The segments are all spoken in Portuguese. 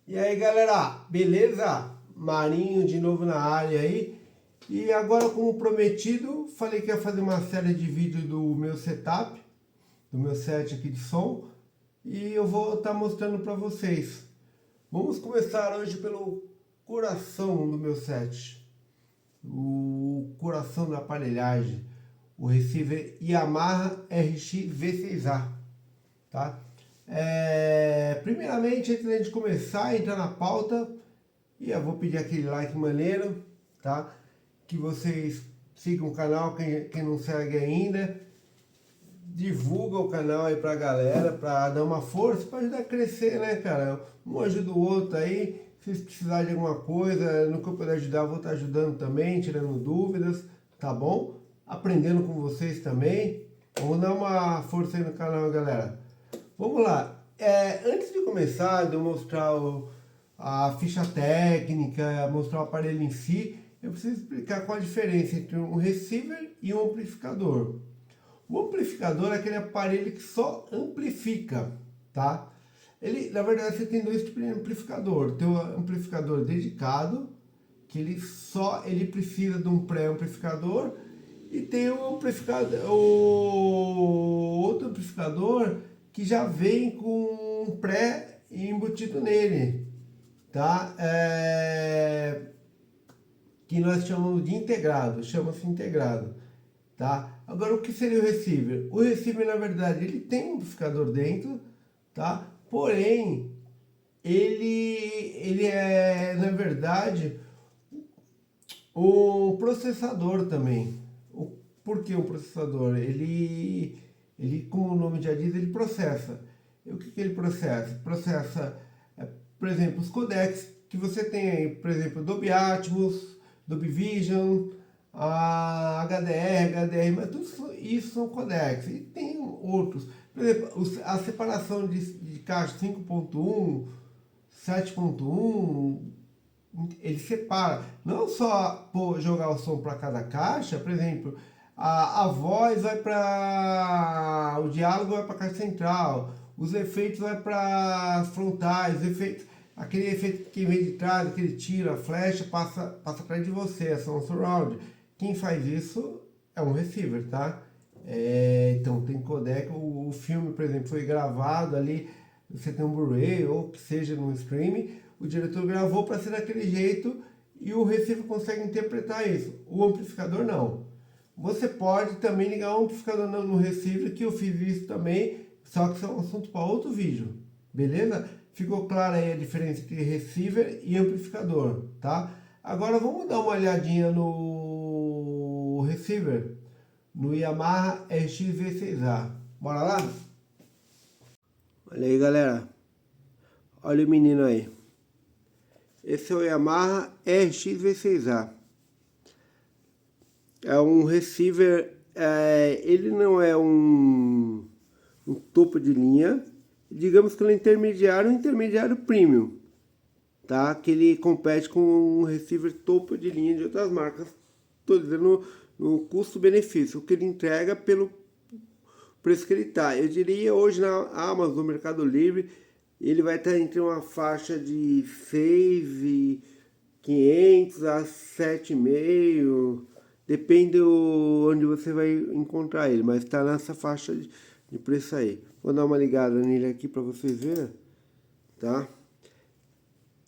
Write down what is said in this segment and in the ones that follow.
E aí galera, beleza? Marinho de novo na área aí. E agora, como prometido, falei que ia fazer uma série de vídeos do meu setup, do meu set aqui de som, e eu vou estar mostrando para vocês. Vamos começar hoje pelo coração do meu set, o coração da aparelhagem, o receiver Yamaha RX V6A, tá? Primeiramente, antes da gente começar a entrar na pauta, e eu vou pedir aquele like maneiro, tá? Que vocês sigam o canal, quem não segue ainda, divulga o canal aí pra galera, pra dar uma força, pra ajudar a crescer, né, cara? Um ajuda o outro aí. Se vocês precisarem de alguma coisa, no que eu puder ajudar, eu vou estar ajudando também, tirando dúvidas, tá bom? Aprendendo com vocês também. Vamos dar uma força aí no canal, galera. Vamos lá. Antes de começar, de eu mostrar a ficha técnica, mostrar o aparelho em si, eu preciso explicar qual a diferença entre um receiver e um amplificador. O amplificador é aquele aparelho que só amplifica, tá? Na verdade, você tem dois tipos de amplificador. Tem o amplificador dedicado, que ele precisa de um pré-amplificador, e tem o outro amplificador que já vem com um pré embutido nele, tá? Que nós chamamos de integrado, chama-se integrado, tá? Agora, o que seria o receiver? O receiver, na verdade, ele tem um amplificador dentro, tá? Porém, ele é, na verdade, o processador também. Por que o processador? Como o nome já diz, ele processa. E o que ele processa? Processa, por exemplo, os codecs que você tem aí, por exemplo, Dolby Atmos, Dolby Vision, a HDR, HDR, mas tudo isso são codecs. E tem outros. Por exemplo, a separação de caixa 5.1, 7.1, ele separa, não só jogar o som para cada caixa, por exemplo, a voz vai para, o diálogo vai para a caixa central, os efeitos vai para as frontais, aquele efeito que vem de trás, que ele tira a flecha, passa atrás de você, é som surround. Quem faz isso é um receiver, tá? Então tem codec, o filme, por exemplo, foi gravado ali, você tem um Blu-ray ou que seja no streaming, o diretor gravou para ser daquele jeito e o receiver consegue interpretar isso. O amplificador não. Você pode também ligar um amplificador no receiver, que eu fiz isso também, só que isso é um assunto para outro vídeo, beleza? Ficou clara aí a diferença entre receiver e amplificador, tá? Agora vamos dar uma olhadinha no receiver, no Yamaha RX V6A. Bora lá? Olha aí, galera. Olha o menino aí. Esse é o Yamaha RX V6A. É um receiver, ele não é um topo de linha, digamos que ele é um intermediário premium, tá? Que ele compete com um receiver topo de linha de outras marcas. Estou dizendo no custo-benefício, o que ele entrega pelo preço que ele está. Eu diria hoje na Amazon, no Mercado Livre, ele vai estar entre uma faixa de 6.500 a 7.500, depende onde você vai encontrar ele, mas está nessa faixa de preço aí. Vou dar uma ligada nele aqui para vocês verem, tá?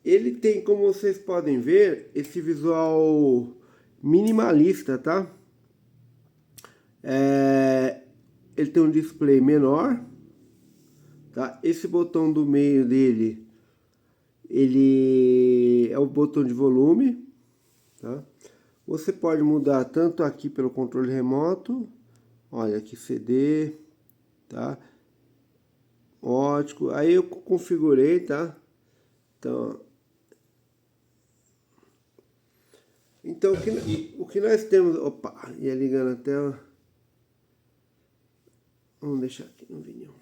Ele tem, como vocês podem ver, esse visual minimalista, tá? Ele tem um display menor, tá? Esse botão do meio dele, ele é o botão de volume, tá? Você pode mudar tanto aqui pelo controle remoto, olha aqui CD, tá? Ótico, aí eu configurei, tá? Então o que nós temos, opa, ia ligando a tela, vamos deixar aqui no vinil.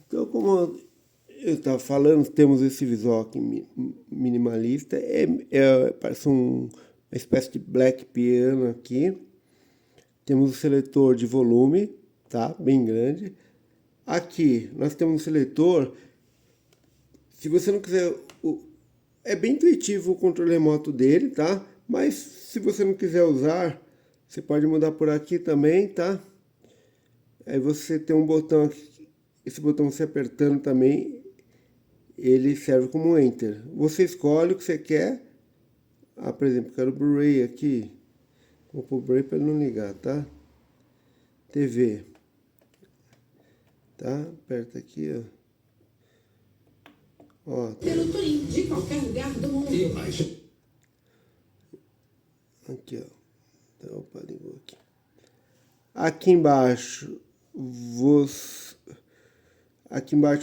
Então, como eu estava falando, temos esse visual aqui minimalista, parece uma espécie de black piano aqui. Temos o seletor de volume, tá? Bem grande. aqui nós temos um seletor. Se você não quiser, é bem intuitivo o controle remoto dele, tá? Mas se você não quiser usar, você pode mudar por aqui também, tá? Aí você tem um botão aqui, esse botão você apertando também, ele serve como Enter. Você escolhe o que você quer. Ah, por exemplo, quero Blu-ray aqui. Vou pôr Blu-ray para ele não ligar, tá? TV. Tá? Aperta aqui, ó. Pelo Torim, de qualquer lugar do mundo. E mais. Aqui, ó. Então, opa, ligou aqui. Aqui embaixo,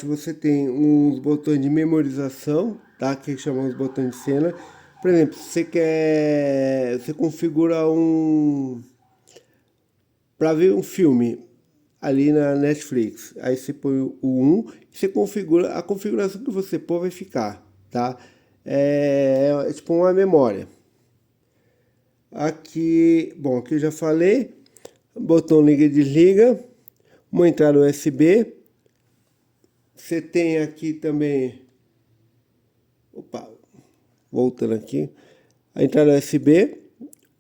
você tem uns botões de memorização, tá? Que chamam os botões de cena. Por exemplo, você configura para ver um filme ali na Netflix. Aí você põe o 1 e você configura, a configuração que você pôr vai ficar, tá? É tipo uma memória. Aqui, bom, aqui eu já falei, botão liga e desliga, uma entrada USB. Você tem aqui também, opa, voltando aqui, a entrada USB.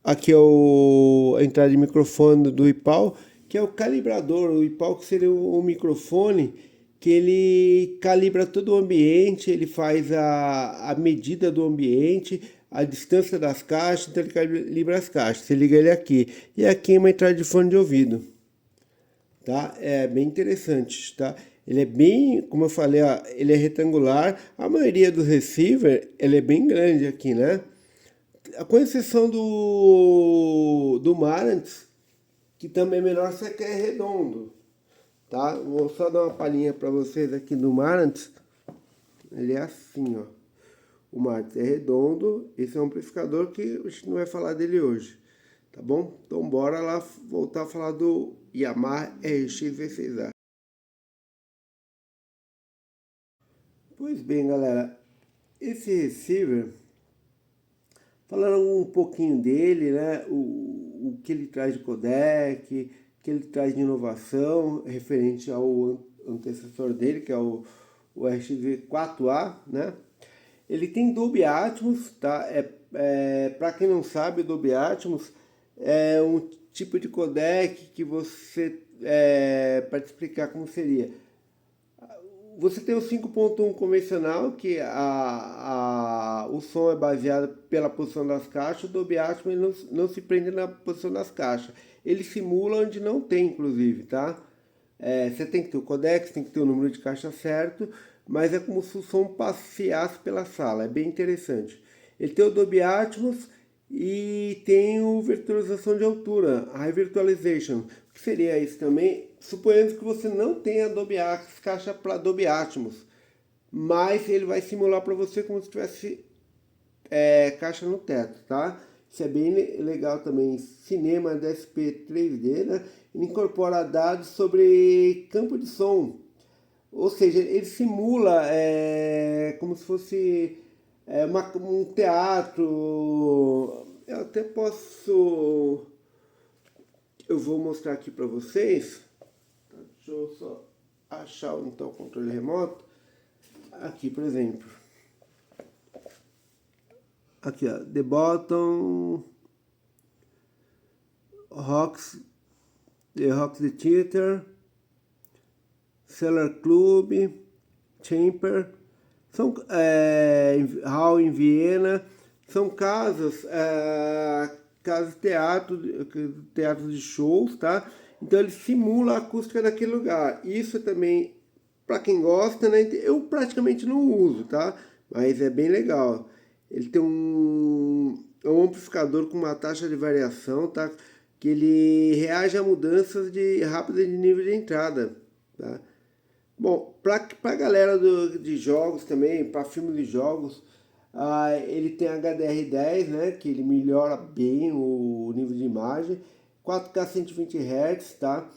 Aqui é a entrada de microfone do IPAL, que é o calibrador. O IPAL que seria o microfone que ele calibra todo o ambiente, ele faz a medida do ambiente, a distância das caixas, então ele calibra as caixas. Você liga ele aqui. E aqui é uma entrada de fone de ouvido. Tá? É bem interessante, tá? Ele é bem, como eu falei, ó, ele é retangular. A maioria dos receivers, ele é bem grande aqui, né? Com exceção do Marantz, que também é menor, só que é redondo, tá? Vou só dar uma palhinha para vocês aqui do Marantz. Ele é assim, ó. O Marantz é redondo. Esse é um amplificador que a gente não vai falar dele hoje, tá bom? Então bora lá voltar a falar do Yamaha RX V6A. Pois bem, galera, esse receiver, falando um pouquinho dele, né, o que ele traz de codec, o que ele traz de inovação referente ao antecessor dele, que é o RX-V4A, né? Ele tem Dolby Atmos, tá? Para quem não sabe, o Dolby Atmos é um tipo de codec que você, para te explicar como seria, você tem o 5.1 convencional, que o som é baseado pela posição das caixas. O Dolby Atmos ele não se prende na posição das caixas. Ele simula onde não tem, inclusive, tá? Você tem que ter o codec, tem que ter o número de caixa certo, mas é como se o som passeasse pela sala. É bem interessante. Ele tem o Dolby Atmos e tem o virtualização de altura, High Virtualization. O que seria isso também? Suponhamos que você não tenha Dolby Atmos, caixa para Dolby Atmos, mas ele vai simular para você como se tivesse caixa no teto, tá? Isso é bem legal também. Cinema DSP 3D, né? Ele incorpora dados sobre campo de som, ou seja, ele simula como se fosse um teatro. Eu até posso... Eu vou mostrar aqui para vocês. Deixa eu só achar então o controle remoto. Aqui, por exemplo. Aqui, ó. The Bottom. The Rocks the Theater. Cellar Club. Chamber. São Hall em Viena. São casas teatros de shows, tá? Então ele simula a acústica daquele lugar. Isso também, para quem gosta, né? Eu praticamente não uso, tá? Mas é bem legal. Ele tem um amplificador com uma taxa de variação, tá? Que ele reage a mudanças rápidas de nível de entrada, tá? Bom, para a galera de jogos também, para filmes de jogos, ele tem HDR10, né, que ele melhora bem o nível de imagem, 4K 120 Hz, tá?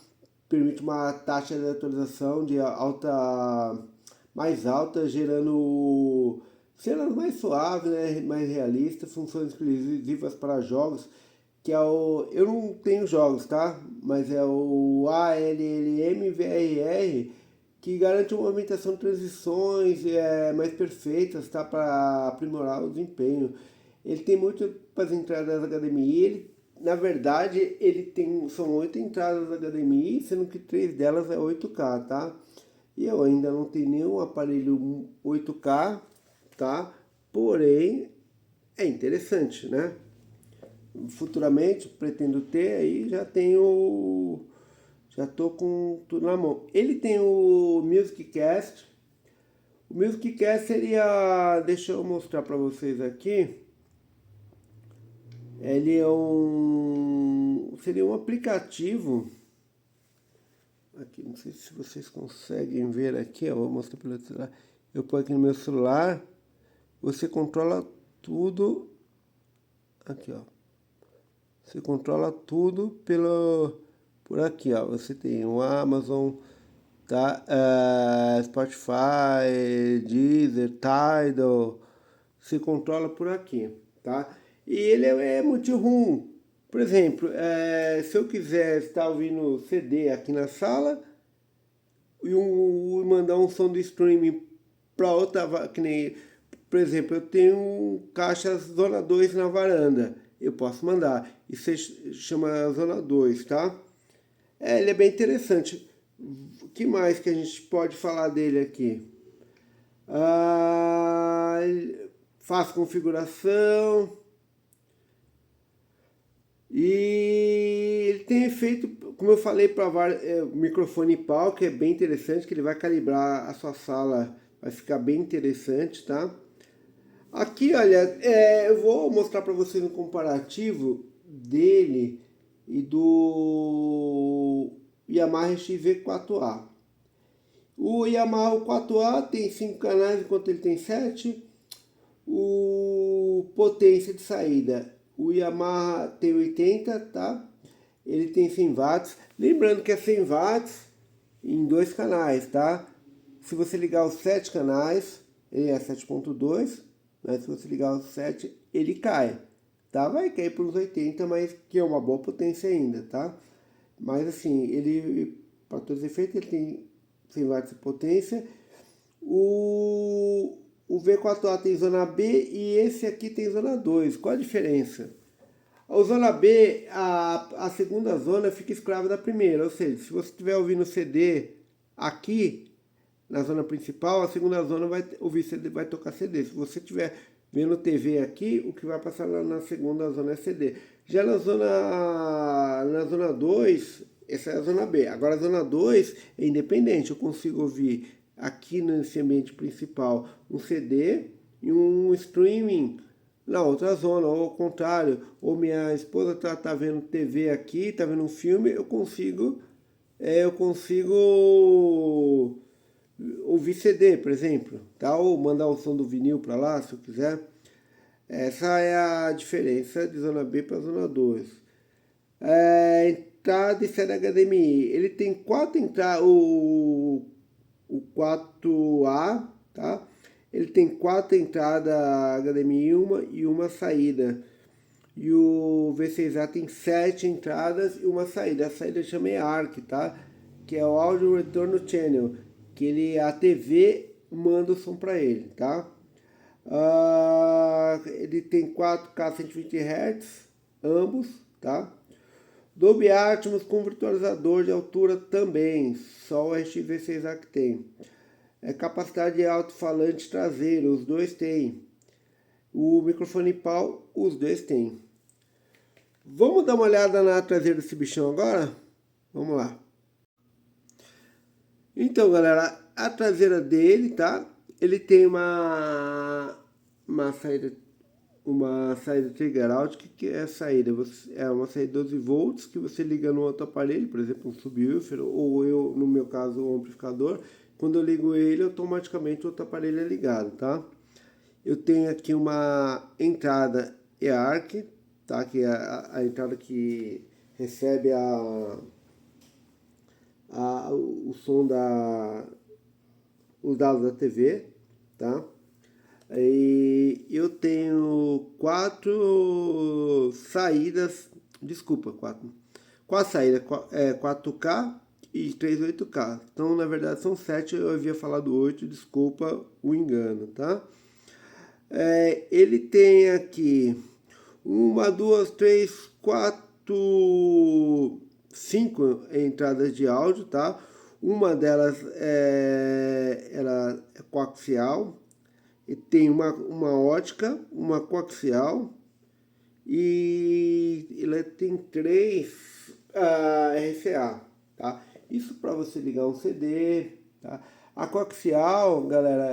Permite uma taxa de atualização mais alta, gerando cenas mais suaves, né, mais realistas, funções exclusivas para jogos, que é eu não tenho jogos, tá? Mas é o ALLM VRR, que garante uma movimentação de transições mais perfeitas, tá? Para aprimorar o desempenho. Ele tem múltiplas entradas HDMI, na verdade, são 8 entradas HDMI, sendo que 3 delas é 8K, tá? E eu ainda não tenho nenhum aparelho 8K, tá? Porém, é interessante, né? Futuramente, pretendo ter, aí já tô com tudo na mão. Ele tem o MusicCast. O MusicCast seria, deixa eu mostrar para vocês aqui. Ele seria um aplicativo. Aqui, não sei se vocês conseguem ver aqui, ó, vou mostrar pelo celular. Eu ponho aqui no meu celular, você controla tudo. Aqui, ó. Você controla tudo por aqui, ó. Você tem o Amazon, tá? Spotify, Deezer, Tidal. Você controla por aqui, tá? E ele é multi-room. Por exemplo, se eu quiser estar ouvindo CD aqui na sala e mandar um som do streaming para outra, que nem, por exemplo, eu tenho caixas Zona 2 na varanda, eu posso mandar. Isso se chama Zona 2, tá? Ele é bem interessante. O que mais que a gente pode falar dele aqui? Faz configuração. E ele tem efeito, como eu falei, para microfone pau, que é bem interessante, que ele vai calibrar a sua sala, vai ficar bem interessante, tá? Aqui, olha, eu vou mostrar para vocês um comparativo dele e do Yamaha XV4A. O Yamaha 4A tem 5 canais, enquanto ele tem 7. O potência de saída, o Yamaha tem 80, tá? Ele tem 100 watts. Lembrando que é 100 watts em 2 canais, tá? Se você ligar os 7 canais, ele é 7.2, mas se você ligar os 7, ele cai, tá? Vai cair para uns 80, mas que é uma boa potência ainda, tá? Mas assim, ele, para todos os efeitos, ele tem 100 watts de potência. O V4A tem zona B e esse aqui tem zona 2. Qual a diferença? A zona B, a segunda zona fica escrava da primeira. Ou seja, se você estiver ouvindo CD aqui, na zona principal, a segunda zona vai ouvir CD, vai tocar CD. Se você estiver vendo TV aqui, o que vai passar na segunda zona é CD. Já na zona 2, essa é a zona B. Agora a zona 2 é independente. Eu consigo ouvir aqui nesse ambiente principal um CD e um streaming na outra zona, ou ao contrário, ou minha esposa tá vendo TV aqui, tá vendo um filme, eu consigo ouvir CD, por exemplo, tá? Ou mandar o som do vinil para lá, se eu quiser. Essa é a diferença de zona B para zona 2. Entrada e saída HDMI, ele tem 4 entradas, o 4A, tá? Ele tem 4 entradas HDMI e uma saída. E o V6A tem 7 entradas e uma saída. A saída chama ARC, tá? Que é o Audio Return Channel, que a TV manda o som para ele, tá? Ele tem 4K 120 Hz, ambos, tá? Dolby Atmos com virtualizador de altura também, só o RX-V6A que tem. Capacidade de alto-falante traseiro, os dois têm. O microfone pau, os dois têm. Vamos dar uma olhada na traseira desse bichão agora? Vamos lá. Então, galera, a traseira dele, tá? Ele tem uma saída trigger out. O que é a saída? É uma saída 12 volts que você liga no outro aparelho, por exemplo, um subwoofer, ou eu, no meu caso, um amplificador. Quando eu ligo ele, automaticamente o outro aparelho é ligado, tá? Eu tenho aqui uma entrada eARC, tá? Que é a entrada que recebe o som os dados da TV, tá? E eu tenho 4 saídas, 4 saídas, 4K, e 38K. Então, na verdade, são 7, eu havia falado 8, desculpa o engano, tá? Ele tem aqui 1, 2, 3, 4, 5 entradas de áudio, tá? Uma delas ela é coaxial, e tem uma ótica, uma coaxial, e ela tem 3 RCA, tá? Isso para você ligar um CD, tá? A coaxial, galera,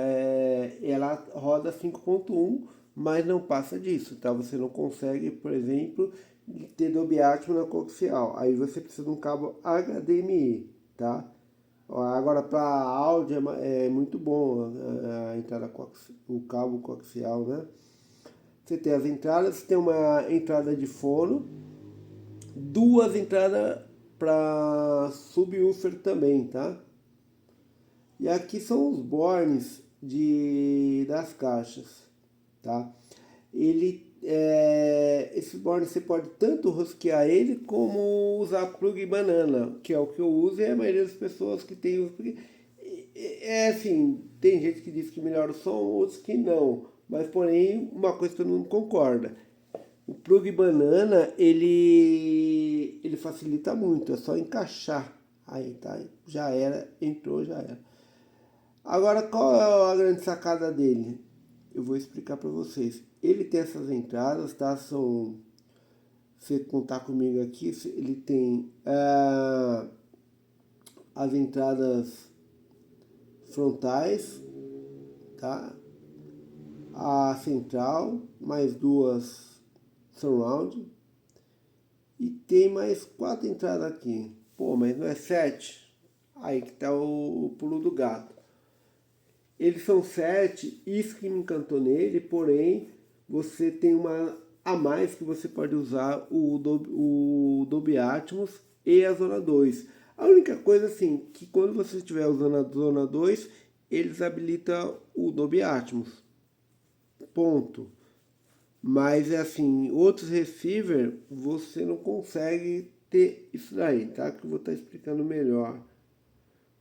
ela roda 5.1, mas não passa disso, tá? Você não consegue, por exemplo, ter Dolby Atmos na coaxial. Aí você precisa de um cabo HDMI, tá? Agora para áudio é muito bom a entrada o cabo coaxial, né? Você tem as entradas, você tem uma entrada de fono, 2 entradas para subwoofer também, tá? E aqui são os bornes das caixas, tá? Esse borne você pode tanto rosquear ele como usar plug banana, que é o que eu uso, e a maioria das pessoas que tem o plug. Assim, tem gente que diz que melhora o som, outros que não. Mas porém, uma coisa que todo mundo concorda. O plug banana, ele facilita muito, é só encaixar. Aí tá, já era, entrou, já era. Agora, qual é a grande sacada dele? Eu vou explicar para vocês. Ele tem essas entradas, tá? Se contar comigo aqui, ele tem as entradas frontais, tá? A central, mais 2 surround, e tem mais 4 entradas aqui. Pô, mas não é 7? Aí que tá o pulo do gato. Eles são 7, isso que me encantou nele, porém você tem uma a mais que você pode usar o Dolby Atmos e a Zona 2. A única coisa assim, que quando você estiver usando a Zona 2, eles habilitam o Dolby Atmos. Ponto. Mas é assim, outros receiver você não consegue ter isso daí, tá? Que eu vou estar explicando melhor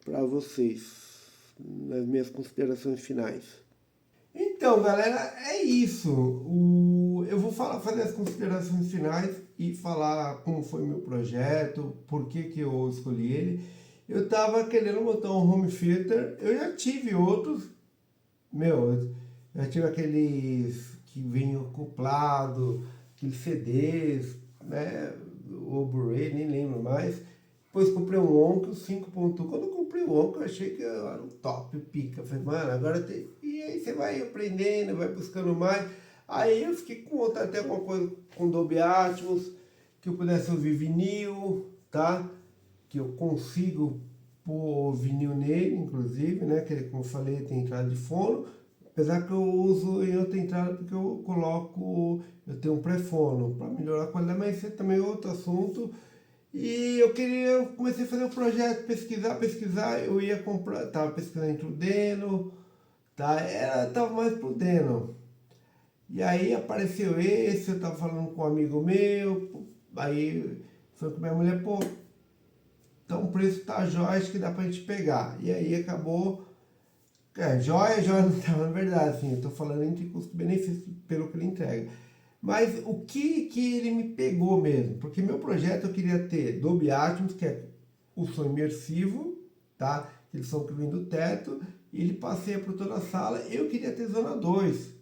para vocês nas minhas considerações finais. Então, galera, é isso. Eu vou fazer as considerações finais e falar como foi meu projeto, por que eu escolhi ele. Eu estava querendo botar um home theater, eu já tive outros, eu já tive aqueles que vinham acoplado, aqueles CDs, né, o Blu-ray, nem lembro mais. Depois comprei um Onkyo 5.1. Quando eu comprei o Onkyo, eu achei que era um top, pica. Falei, mano, agora tem. E aí você vai aprendendo, vai buscando mais. Aí eu fiquei com vontade de ter alguma coisa com Dolby Atmos, que eu pudesse ouvir vinil, tá? Que eu consigo pôr vinil nele, inclusive, né? Que como eu falei, tem entrada de fono. Apesar que eu uso em outra entrada porque eu tenho um pré-fono para melhorar a qualidade, mas isso é também outro assunto. E eu comecei a fazer um projeto, pesquisar, eu ia comprar, tava pesquisando entre o Deno, tá? Tava mais pro Deno. E aí apareceu esse, eu tava falando com um amigo meu, aí foi com minha mulher, pô, então o preço tá jóia, acho que dá pra gente pegar. E aí acabou, jóia não tá, na verdade, assim, eu tô falando entre custo-benefício pelo que ele entrega. Mas o que ele me pegou mesmo? Porque meu projeto eu queria ter Dolby Atmos, que é o som imersivo, tá? Aquele som que vem do teto, e ele passeia por toda a sala. Eu queria ter Zona 2.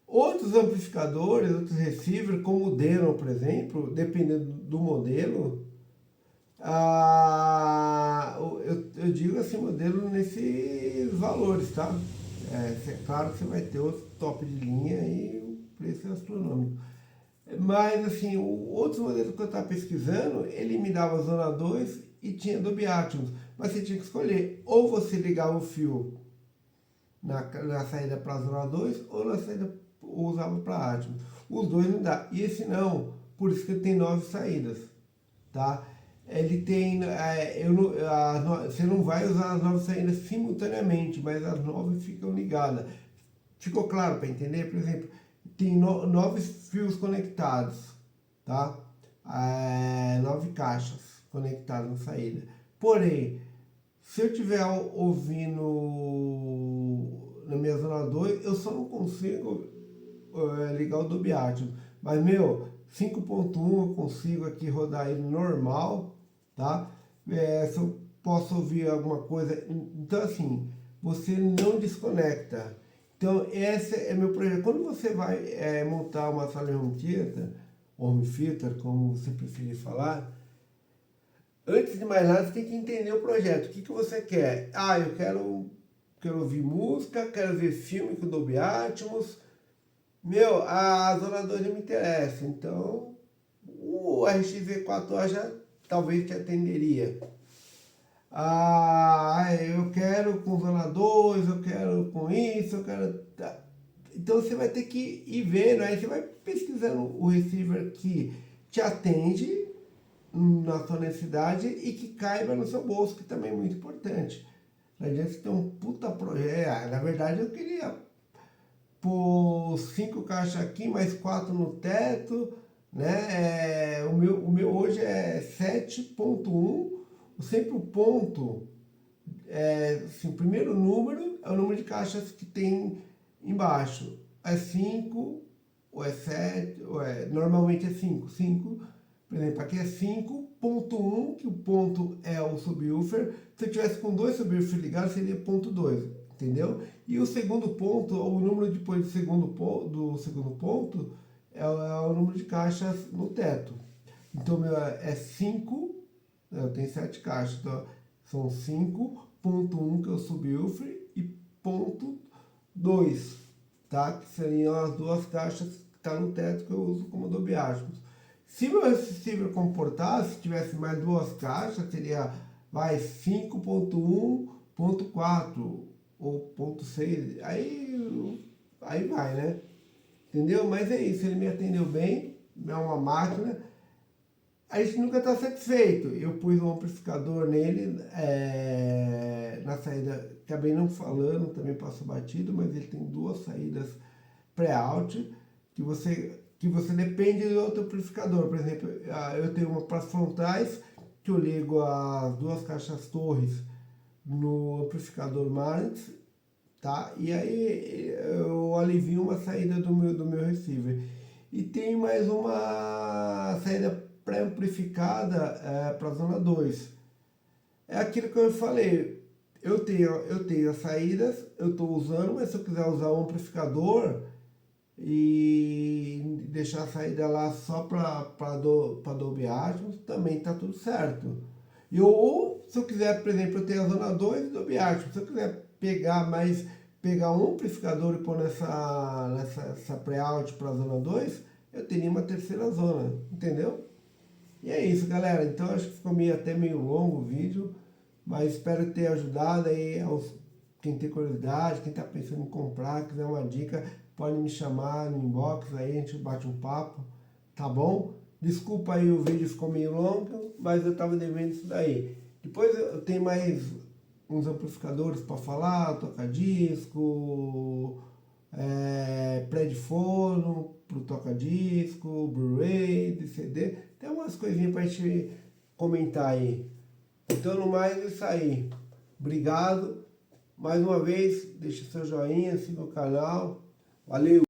Outros amplificadores, outros receivers, como o Denon, por exemplo, dependendo do modelo, eu digo assim, modelo nesses valores, tá? É claro que você vai ter outro top de linha e o preço é astronômico. Mas assim, o outro modelo que eu estava pesquisando, ele me dava Zona 2 e tinha Dolby Atmos. Mas você tinha que escolher, ou você ligava o fio na saída para a Zona 2, ou na saída ou usava para Atmos. Os dois não dá. E esse não, por isso que ele tem 9 saídas, tá? Ele tem, você não vai usar as 9 saídas simultaneamente, mas as 9 ficam ligadas. Ficou claro para entender? Por exemplo, tem 9 fios conectados, tá? 9 caixas conectadas na saída. Porém, se eu estiver ouvindo na minha zona 2, eu só não consigo ligar o Dolby Atmos. Mas, 5.1 eu consigo aqui rodar ele normal, tá? Se eu posso ouvir alguma coisa... Então, assim, você não desconecta. Então, esse é meu projeto. Quando você vai montar uma sala de home theater, como você preferir falar, antes de mais nada, você tem que entender o projeto. O que você quer? Eu quero ouvir música, quero ver filme com Dolby Atmos. A zona 2 não me interessa. Então, o RX-V4A já talvez te atenderia. Eu quero com zona 2, eu quero com isso, eu quero... Então você vai ter que ir vendo, aí você vai pesquisando o receiver que te atende na sua necessidade e que caiba no seu bolso, que também é muito importante. Não adianta você ter um puta projeto. Na verdade, eu queria pôr 5 caixas aqui, mais 4 no teto, né? O meu hoje é 7.1, sempre o ponto, assim, o primeiro número é o número de caixas que tem embaixo. É 5, ou é 7, normalmente é 5. 5, por exemplo, aqui é 5.1, que o ponto é o subwoofer. Se eu tivesse com 2 subwoofers ligados, seria ponto 2, entendeu? E o segundo ponto, o número depois do segundo ponto, é o número de caixas no teto. Então, meu é 5, eu tenho 7 caixas, então são 5.1, que é o subwoofer, e ponto 2, tá? Que seriam as duas caixas que estão no teto que eu uso como Dolby Atmos. Se meu receiver comportasse, se tivesse mais duas caixas, seria 5.1.4 ou ponto 6, aí vai, né? Entendeu? Mas é isso, ele me atendeu bem, é uma máquina. A gente nunca está satisfeito. Eu pus um amplificador nele, na saída, acabei não falando, também passou batido, mas ele tem duas saídas pré-out, que você depende do outro amplificador. Por exemplo, eu tenho uma para as frontais, que eu ligo as duas caixas torres no amplificador Marantz, tá? E aí eu alivio uma saída do meu receiver. E tem mais uma saída pré-amplificada para a zona 2. É aquilo que eu falei, eu tenho as saídas, eu estou usando, mas se eu quiser usar um amplificador e deixar a saída lá só para Dolby Atmos, também está tudo certo. Ou se eu quiser, por exemplo, eu tenho a zona 2 e Dolby Atmos, se eu quiser pegar um amplificador e pôr nessa pré-out para a zona 2, eu teria uma terceira zona, entendeu? E é isso, galera. Então acho que ficou até meio longo o vídeo, mas espero ter ajudado aí quem tem curiosidade, quem está pensando em comprar, quiser uma dica, pode me chamar no inbox, aí a gente bate um papo, tá bom? Desculpa aí, o vídeo ficou meio longo, mas eu estava devendo isso daí. Depois eu tenho mais uns amplificadores para falar, toca-disco, pré de fono pro toca-disco, Blu-ray, CD, tem umas coisinhas pra gente comentar aí. Então, no mais, é isso aí. Obrigado. Mais uma vez, deixa seu joinha, siga o canal. Valeu!